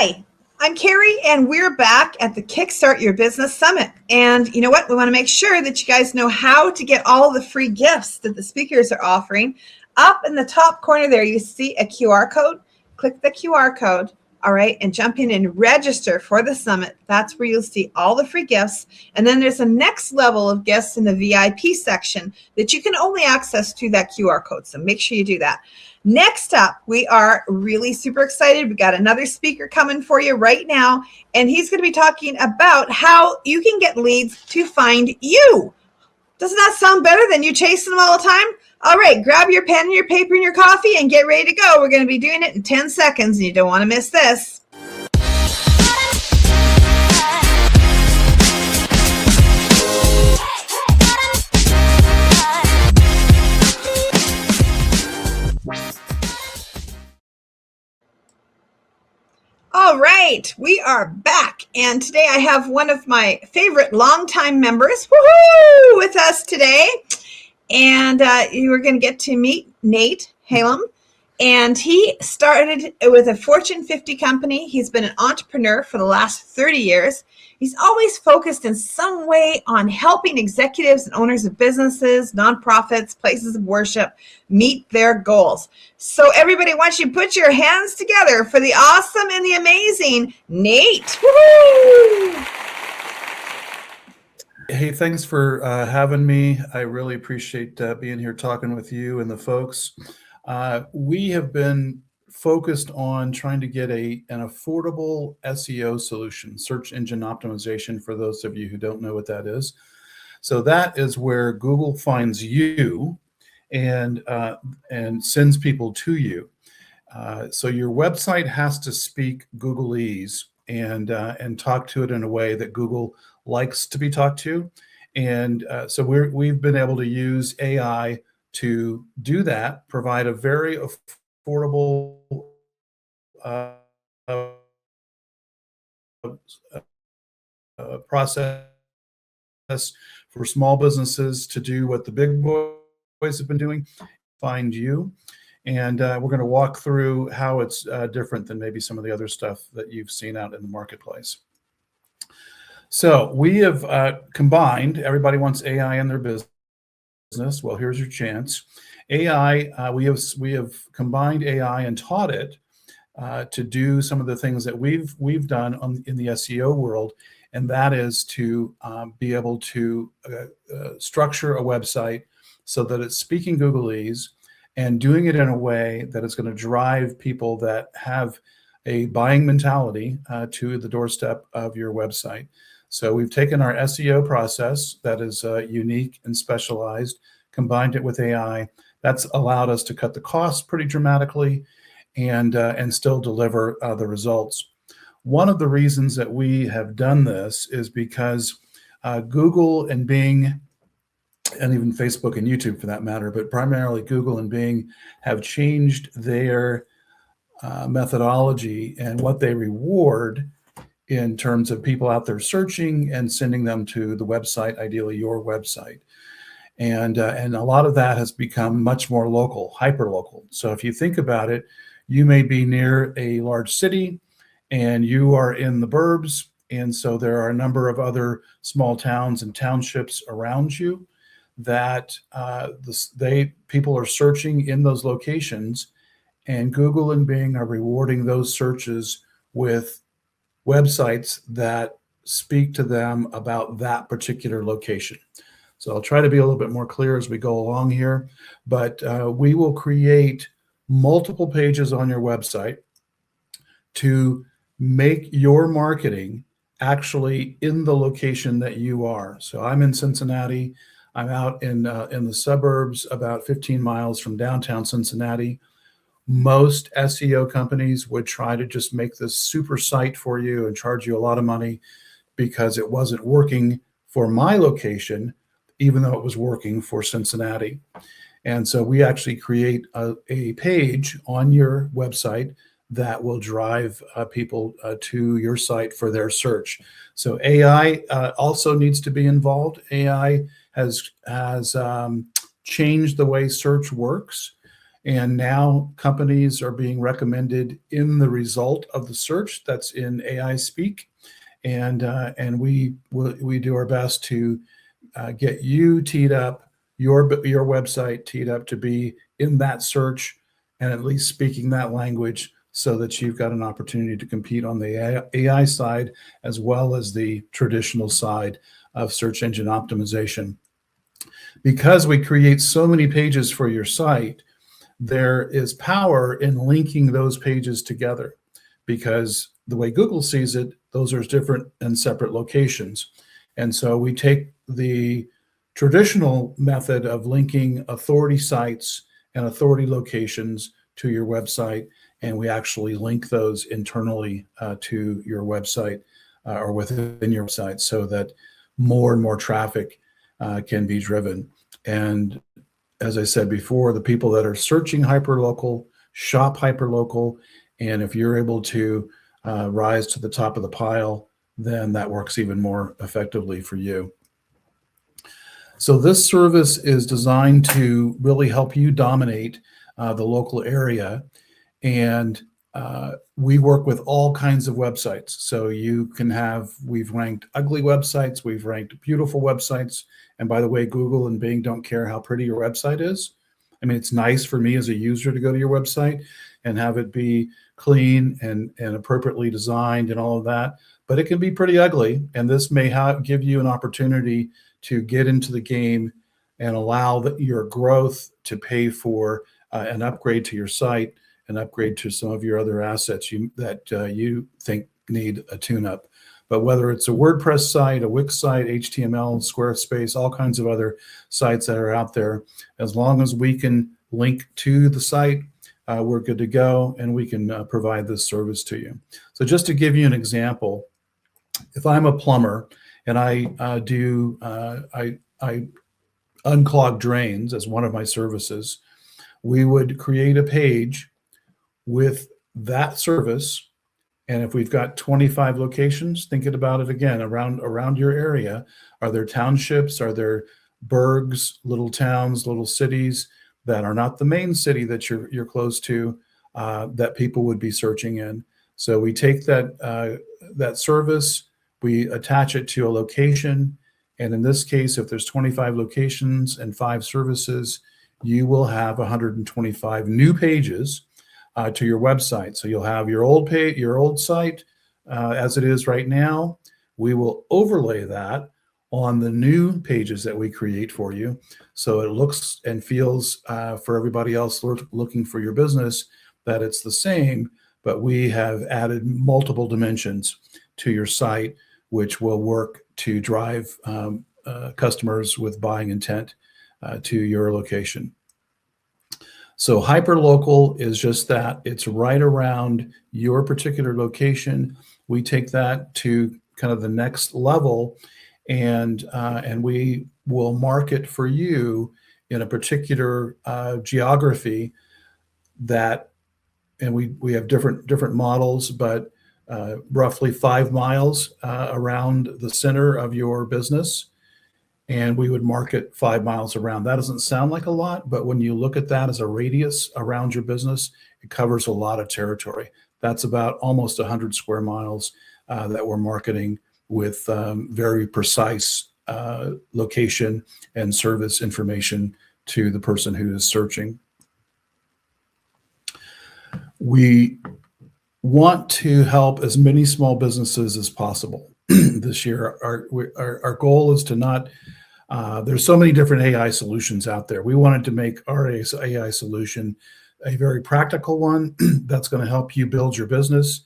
Hi, I'm Kerry, and we're back at the Kickstart Your Business Summit. And you know what? We want to make sure that you guys know how to get all the free gifts that the speakers are offering. Up in the top corner there, you see a QR code. Click the QR code, all right, and jump in and register for the summit. That's where you'll see all the free gifts. And then there's a next level of gifts in the VIP section that you can only access through that QR code. So make sure you do that. Next up, we are really super excited. We got another speaker coming for you right now, and he's going to be talking about how you can get leads to find you. Doesn't that sound better than you chasing them all the time? All right, grab your pen and your paper and your coffee and get ready to go. We're going to be doing it in 10 seconds, and you don't want to miss this. All right, we are back, and today I have one of my favorite longtime members with us today, and you are going to get to meet Nate Hallums, and he started with a Fortune 50 company. He's been an entrepreneur for the last 30 years. He's always focused in some way on helping executives and owners of businesses, nonprofits, places of worship meet their goals. So everybody, wants you to put your hands together for the awesome and the amazing Nate. Woo-hoo! Hey, thanks for having me. I really appreciate being here talking with you and the folks. We have been focused on trying to get an affordable SEO solution, search engine optimization, for those of you who don't know what that is. So that is where Google finds you and sends people to you. So your website has to speak Googleese and talk to it in a way that Google likes to be talked to. And so we've been able to use AI to do that, provide a very affordable process for small businesses to do what the big boys have been doing, find you. And we're going to walk through how it's different than maybe some of the other stuff that you've seen out in the marketplace. So we have combined, everybody wants AI in their business. Well, here's your chance. AI, we have combined AI and taught it to do some of the things that we've done in the SEO world, and that is to be able to structure a website so that it's speaking Googleese and doing it in a way that is going to drive people that have a buying mentality to the doorstep of your website. So we've taken our SEO process that is unique and specialized, combined it with AI. That's allowed us to cut the costs pretty dramatically and still deliver the results. One of the reasons that we have done this is because Google and Bing, and even Facebook and YouTube for that matter, but primarily Google and Bing, have changed their methodology and what they reward in terms of people out there searching and sending them to the website, ideally your website. And a lot of that has become much more local, hyper-local. So if you think about it, you may be near a large city and you are in the burbs. And so there are a number of other small towns and townships around you that people are searching in those locations, and Google and Bing are rewarding those searches with websites that speak to them about that particular location. So I'll try to be a little bit more clear as we go along here, but we will create multiple pages on your website to make your marketing actually in the location that you are. So I'm in Cincinnati. I'm out in the suburbs, about 15 miles from downtown Cincinnati. Most SEO companies would try to just make this super site for you and charge you a lot of money because it wasn't working for my location, even though it was working for Cincinnati. And so we actually create a page on your website that will drive people to your site for their search. So AI also needs to be involved. AI has changed the way search works. And now companies are being recommended in the result of the search that's in AI speak. And we do our best to get you teed up, your website teed up to be in that search and at least speaking that language, so that you've got an opportunity to compete on the AI side as well as the traditional side of search engine optimization. Because we create so many pages for your site, there is power in linking those pages together, because the way Google sees it, those are different and separate locations. And so we take the traditional method of linking authority sites and authority locations to your website, and we actually link those internally to your website or within your website, so that more and more traffic can be driven. And as I said before, the people that are searching hyperlocal shop hyperlocal, and if you're able to rise to the top of the pile, then that works even more effectively for you. So this service is designed to really help you dominate the local area. And we work with all kinds of websites. So we've ranked ugly websites, we've ranked beautiful websites. And by the way, Google and Bing don't care how pretty your website is. I mean, it's nice for me as a user to go to your website and have it be clean and appropriately designed and all of that, but it can be pretty ugly. And this may give you an opportunity to get into the game and allow your growth to pay for an upgrade to your site, an upgrade to some of your other assets that you think need a tune-up. But whether it's a WordPress site, a Wix site, HTML, Squarespace, all kinds of other sites that are out there, as long as we can link to the site, we're good to go, and we can provide this service to you. So just to give you an example, if I'm a plumber and I unclog drains as one of my services, we would create a page with that service. And if we've got 25 locations, thinking about it again, around your area, are there townships, are there burgs, little towns, little cities that are not the main city that you're close to, that people would be searching in? So we take that service, we attach it to a location, and in this case, if there's 25 locations and 5 services, you will have 125 new pages to your website. So you'll have your old page, your old site as it is right now. We will overlay that on the new pages that we create for you, so it looks and feels for everybody else looking for your business that it's the same, but we have added multiple dimensions to your site, which will work to drive customers with buying intent to your location. So hyperlocal is just that. It's right around your particular location. We take that to kind of the next level, and we will market for you in a particular geography that, and we have different models, but roughly 5 miles around the center of your business. And we would market 5 miles around. That doesn't sound like a lot, but when you look at that as a radius around your business, it covers a lot of territory. That's about almost 100 square miles that we're marketing with very precise location and service information to the person who is searching. We want to help as many small businesses as possible. This year, our goal is to not, there's so many different AI solutions out there. We wanted to make our AI solution a very practical one that's going to help you build your business.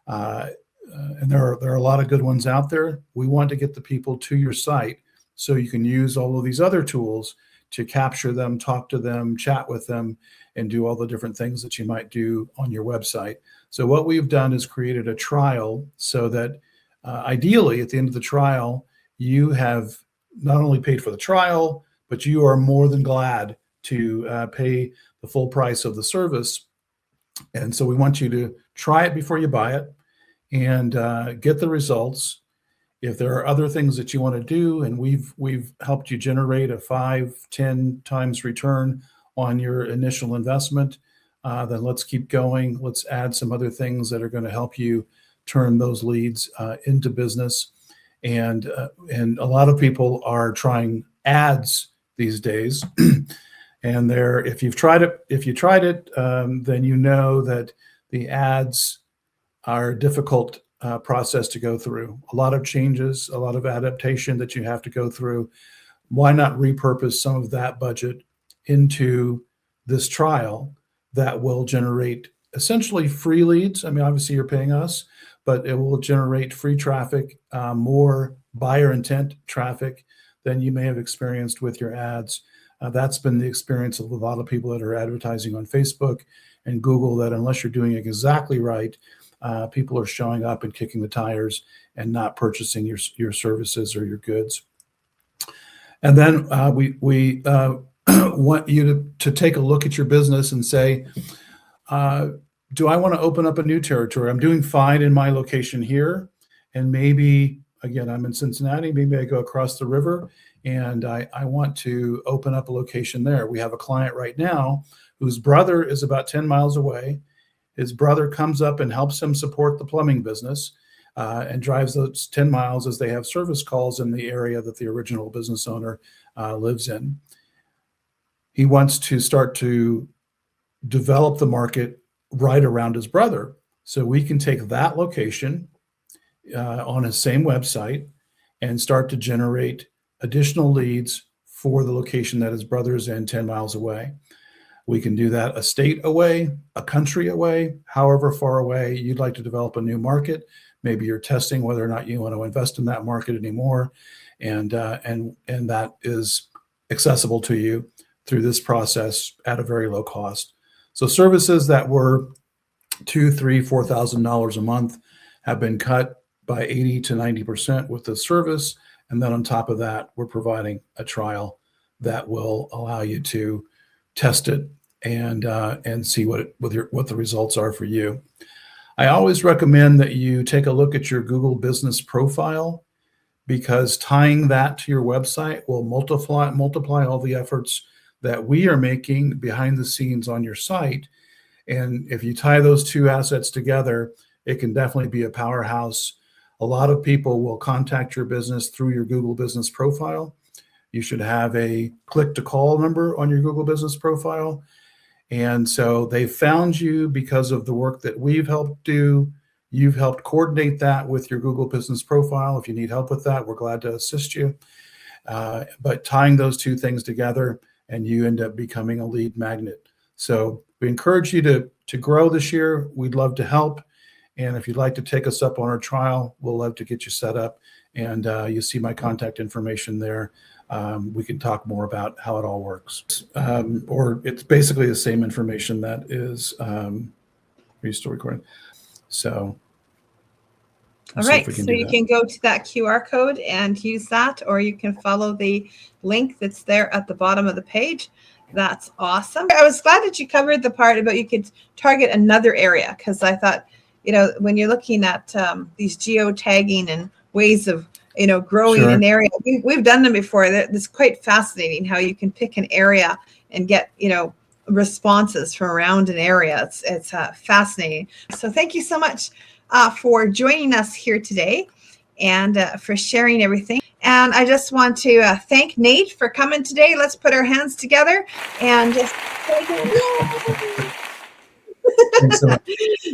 And there are a lot of good ones out there. We want to get the people to your site so you can use all of these other tools to capture them, talk to them, chat with them, and do all the different things that you might do on your website. So what we've done is created a trial so that ideally at the end of the trial, you have not only paid for the trial, but you are more than glad to pay the full price of the service. And so we want you to try it before you buy it and get the results. If there are other things that you want to do, and we've helped you generate a 5-10 times return on your initial investment, then let's keep going. Let's add some other things that are going to help you turn those leads into business. And a lot of people are trying ads these days. And if you tried it, then you know that the ads are a difficult process to go through. A lot of changes, a lot of adaptation that you have to go through. Why not repurpose some of that budget into this trial that will generate essentially free leads? I mean, obviously you're paying us, but it will generate free traffic, more buyer intent traffic than you may have experienced with your ads. That's been the experience of a lot of people that are advertising on Facebook and Google, that unless you're doing it exactly right, people are showing up and kicking the tires and not purchasing your services or your goods. And then we want you to take a look at your business and say, do I want to open up a new territory? I'm doing fine in my location here. And maybe, again, I'm in Cincinnati, maybe I go across the river and I want to open up a location there. We have a client right now whose brother is about 10 miles away. His brother comes up and helps him support the plumbing business and drives those 10 miles as they have service calls in the area that the original business owner lives in. He wants to start to develop the market right around his brother. So we can take that location on his same website and start to generate additional leads for the location that his brother's in 10 miles away. We can do that a state away, a country away, however far away you'd like to develop a new market. Maybe you're testing whether or not you want to invest in that market anymore. And that is accessible to you through this process at a very low cost. So services that were $2,000, $3,000, $4,000 a month have been cut by 80 to 90% with the service. And then on top of that, we're providing a trial that will allow you to test it and see what the results are for you. I always recommend that you take a look at your Google business profile, because tying that to your website will multiply all the efforts that we are making behind the scenes on your site. And if you tie those two assets together, it can definitely be a powerhouse. A lot of people will contact your business through your Google business profile. You should have a click to call number on your Google business profile. And so they found you because of the work that we've helped do. You've helped coordinate that with your Google business profile. If you need help with that, we're glad to assist you. But tying those two things together, and you end up becoming a lead magnet. So we encourage you to grow this year. We'd love to help. And if you'd like to take us up on our trial, we'll love to get you set up. And you see my contact information there. We can talk more about how it all works. Or it's basically the same information that is, are you still recording? So. All right, so you can go to that QR code and use that, or you can follow the link that's there at the bottom of the page. That's awesome. I was glad that you covered the part about you could target another area, because I thought, when you're looking at these geotagging and ways of, growing an area, we've done them before. It's quite fascinating how you can pick an area and get, responses from around an area. It's fascinating. So thank you so much for joining us here today and for sharing everything. And I just want to thank Nate for coming today. Let's put our hands together and just say Thanks so much.